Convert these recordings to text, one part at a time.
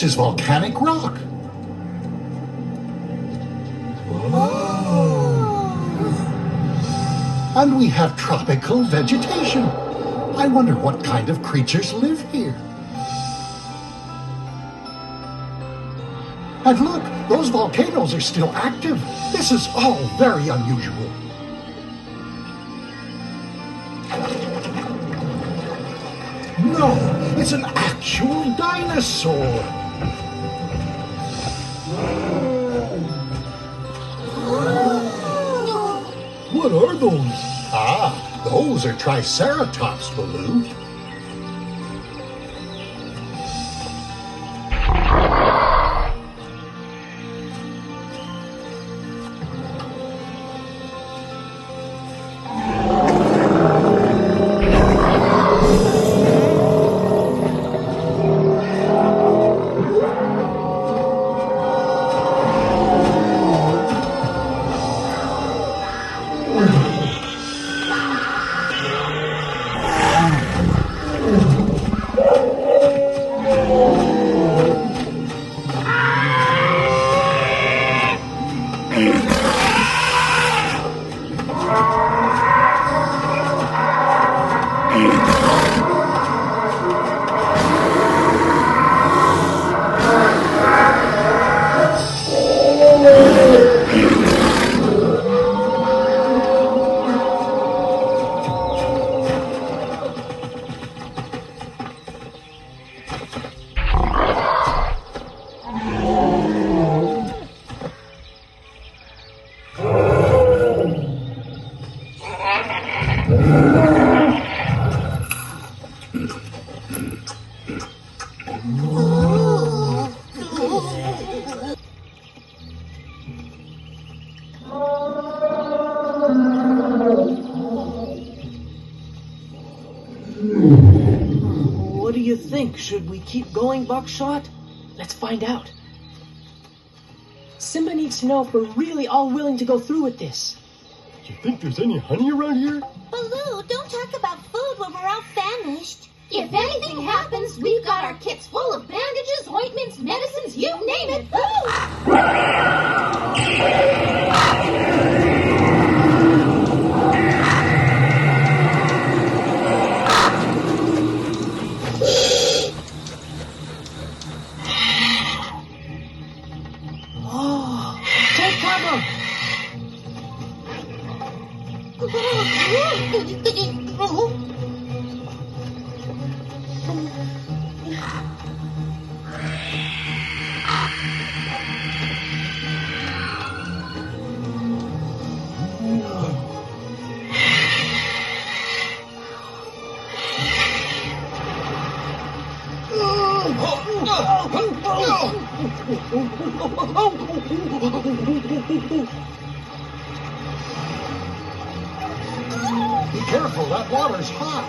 This is volcanic rock. And we have tropical vegetation. I wonder what kind of creatures live here. And look, those volcanoes are still active. This is all very unusual. No, it's an actual dinosaur. What are those? Ah, those are Triceratops, Baloo. What do you think? Should we keep going, Buckshot? Let's find out. Simba needs to know if we're really all willing to go through with this. Do you think there's any honey around here? Baloo, don't talk about food when we're all famished. If anything happens, we've got our kits full of bandages, ointments, medicines, you name it. Oh, take cover! Be careful, that water's hot.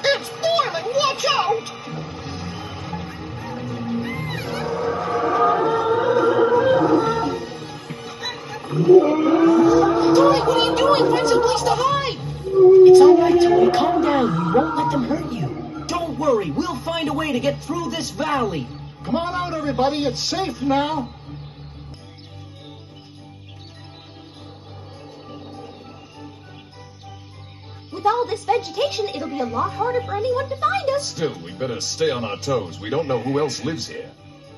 It's boiling, watch out! Toy, what are you doing? Find some place to hide! It's all right, Toy. Calm down. We won't let them hurt you. Don't worry. We'll find a way to get through this valley. Come on out, everybody. It's safe now. With all this vegetation, it'll be a lot harder for anyone to find us. Still, we better stay on our toes. We don't know who else lives here.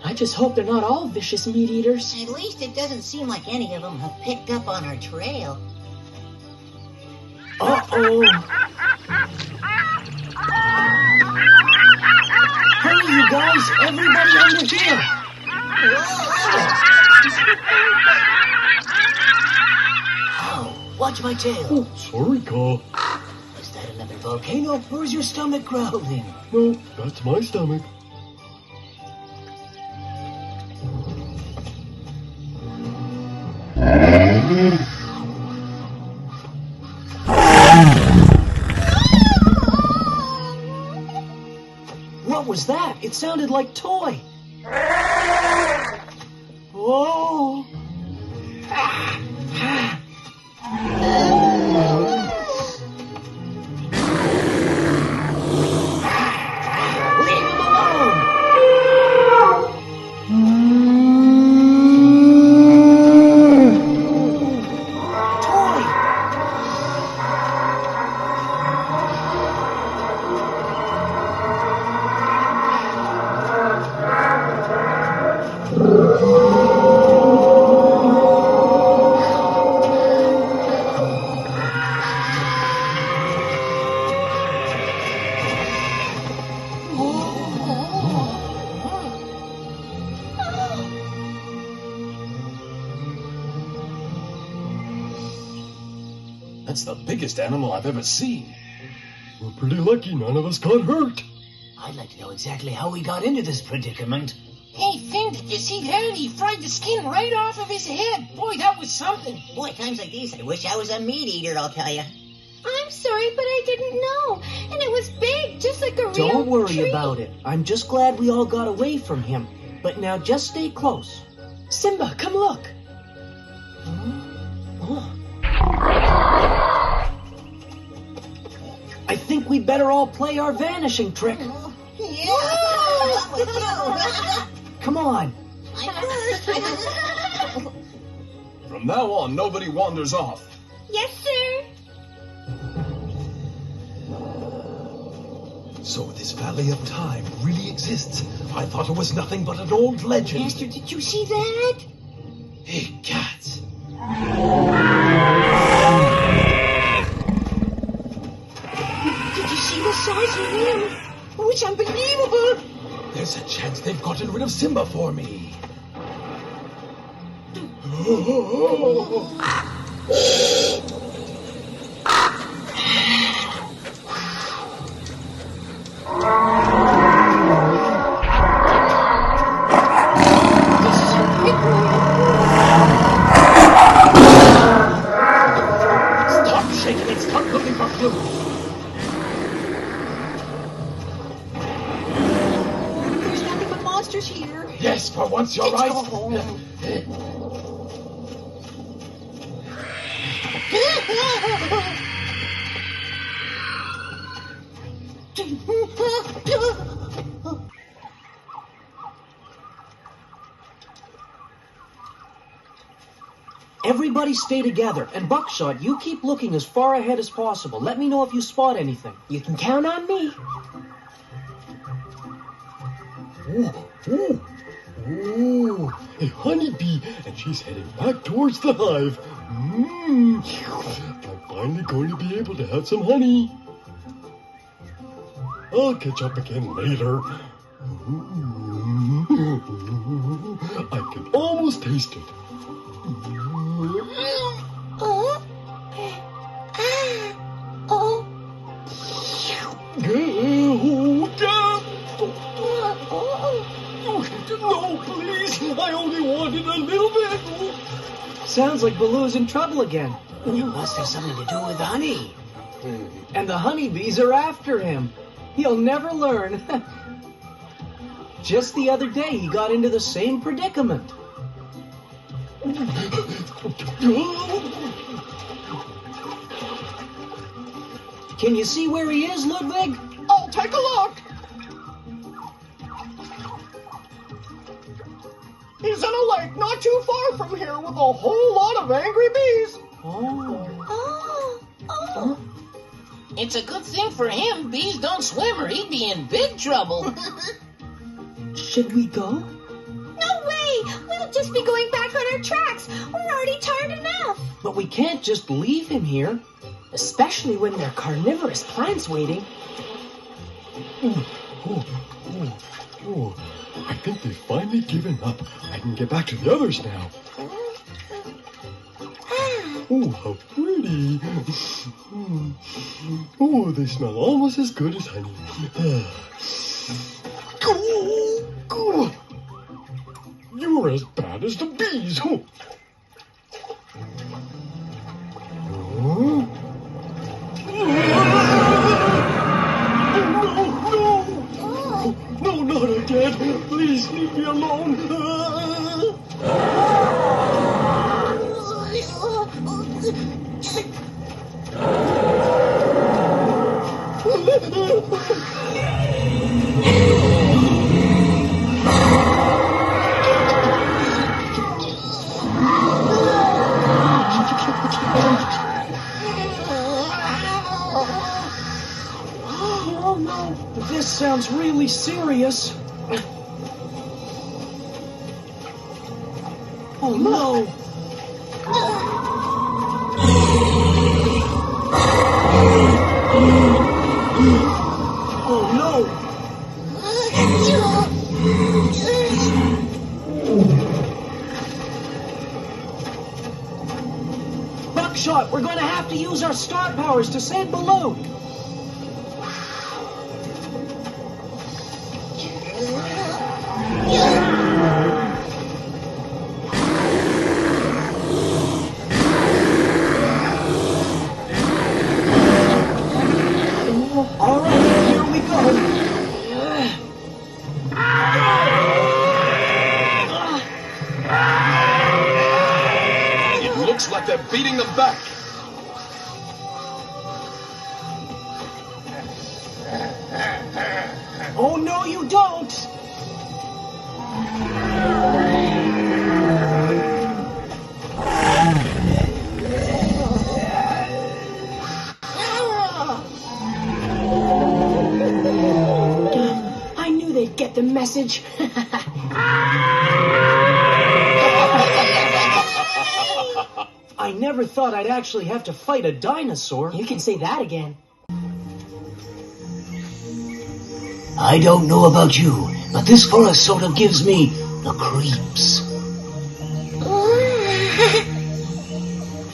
I just hope they're not all vicious meat eaters. At least it doesn't seem like any of them have picked up on our trail. Uh-oh. Hurry, you guys. Everybody under here. Oh, watch my tail. Oh, sorry, Carl. Is that another volcano? Or is your stomach growling? No, that's my stomach. What was that? It sounded like Toy. Whoa. Leave him alone. That's the biggest animal I've ever seen. We're pretty lucky none of us got hurt. I'd like to know exactly how we got into this predicament. Hey, Finn, did you see that? He fried the skin right off of his head. Boy, that was something. Boy, times like these, I wish I was a meat eater, I'll tell you. I'm sorry, but I didn't know. And it was big, just like a real Don't worry tree. about it. I'm just glad we all got away from him. But now just stay close. Simba, come look. I think we'd better all play our vanishing trick. Yeah. With you. Come on. From now on, nobody wanders off. Yes, sir. So this Valley of Time really exists. I thought it was nothing but an old legend. Master, did you see that? Hey, cats. Did you see the size of him? Oh, it's unbelievable. There's a chance they've gotten rid of Simba for me. Stop shaking it. Stop looking for clues. There's nothing but monsters here. Yes, for once you're right. Let's go home. Everybody stay together. And Buckshot, you keep looking as far ahead as possible. Let me know if you spot anything. You can count on me. Ooh, a honeybee, and she's heading back towards the hive. I'm finally going to be able to have some honey. I'll catch up again later. I can almost taste it. No, please. I only wanted a little bit. Sounds like Baloo's in trouble again. It must have something to do with honey. And the honeybees are after him. He'll never learn. Just the other day, he got into the same predicament. Can you see where he is, Ludwig? I'll take a look. He's in a lake not too far from here with a whole lot of angry bees. It's a good thing for him. Bees don't swim or he'd be in big trouble. Should we go? No way! We'll just be going back on our tracks. We're already tired enough. But we can't just leave him here. Especially when there are carnivorous plants waiting. Oh, I think they've finally given up. I can get back to the others now. Oh, how pretty. Oh, they smell almost as good as honey. You're as bad as the bees. No, not again. Please leave me alone. Oh no, this sounds really serious. Oh no! Oh no! Buckshot, we're going to have to use our star powers to save Baloo. All right, here we go. It looks like they're beating them back. Oh no, you don't! I knew they'd get the message. I never thought I'd actually have to fight a dinosaur. You can say that again. I don't know about you, but this forest sort of gives me the creeps.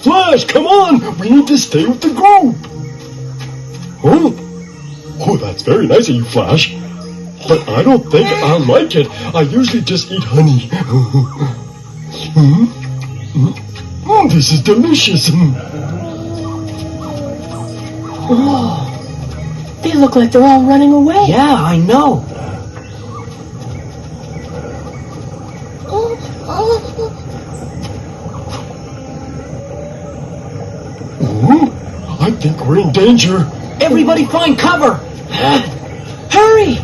Flash, come on! We need to stay with the group! Huh? Oh, that's very nice of you, Flash. But I don't think I'll like it. I usually just eat honey. This is delicious. Oh, they look like they're all running away. Yeah, I know. I think we're in danger. Everybody find cover! Hurry!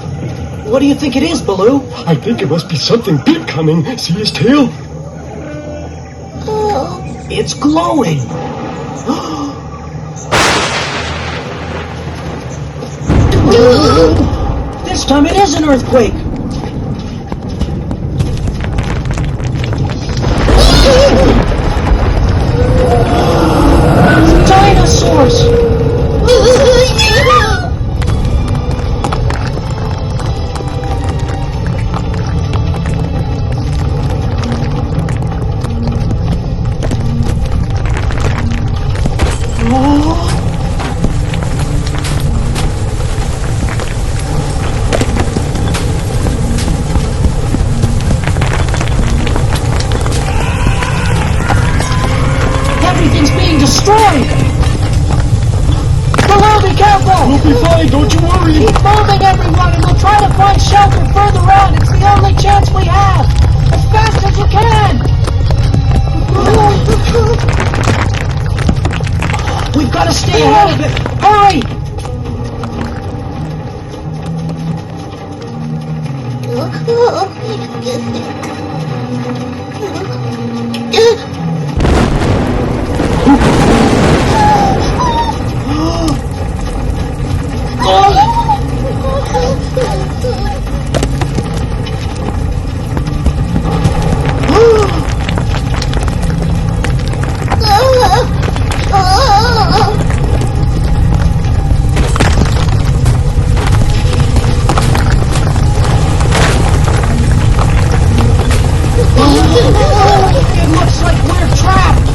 What do you think it is, Baloo? I think it must be something big coming. See his tail? It's glowing! This time it is an earthquake! Dinosaurs! Everything's being destroyed! Baloo, be careful! We'll be fine, don't you worry. Keep moving, everyone, and we'll try to find shelter further on. It's the only chance we have! As fast as you can! We've got to stay ahead of it! Hurry! It looks like we're trapped!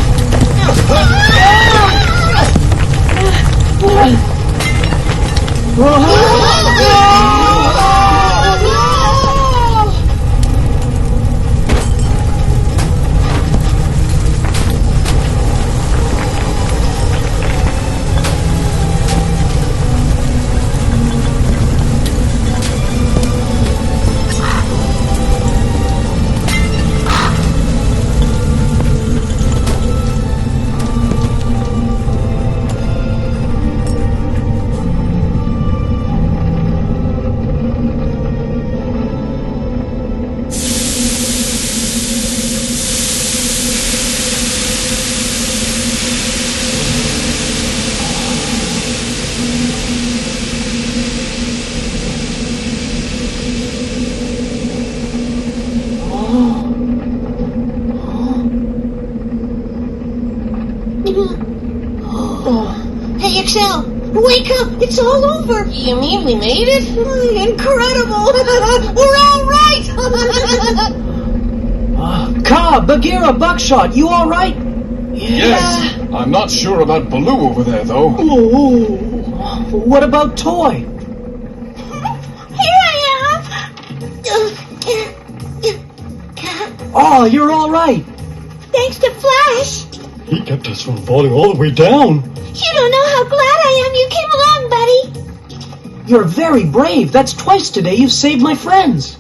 Wake up! It's all over! You mean we made it? Incredible! We're all right! Ka, Bagheera, Buckshot, you all right? Yes. I'm not sure about Baloo over there, though. What about Toy? Here I Oh, you're all right. am. Thanks to Flash. He kept us from falling all the way down. You don't know how glad I am you came along, buddy. You're very brave. That's twice today you've saved my friends.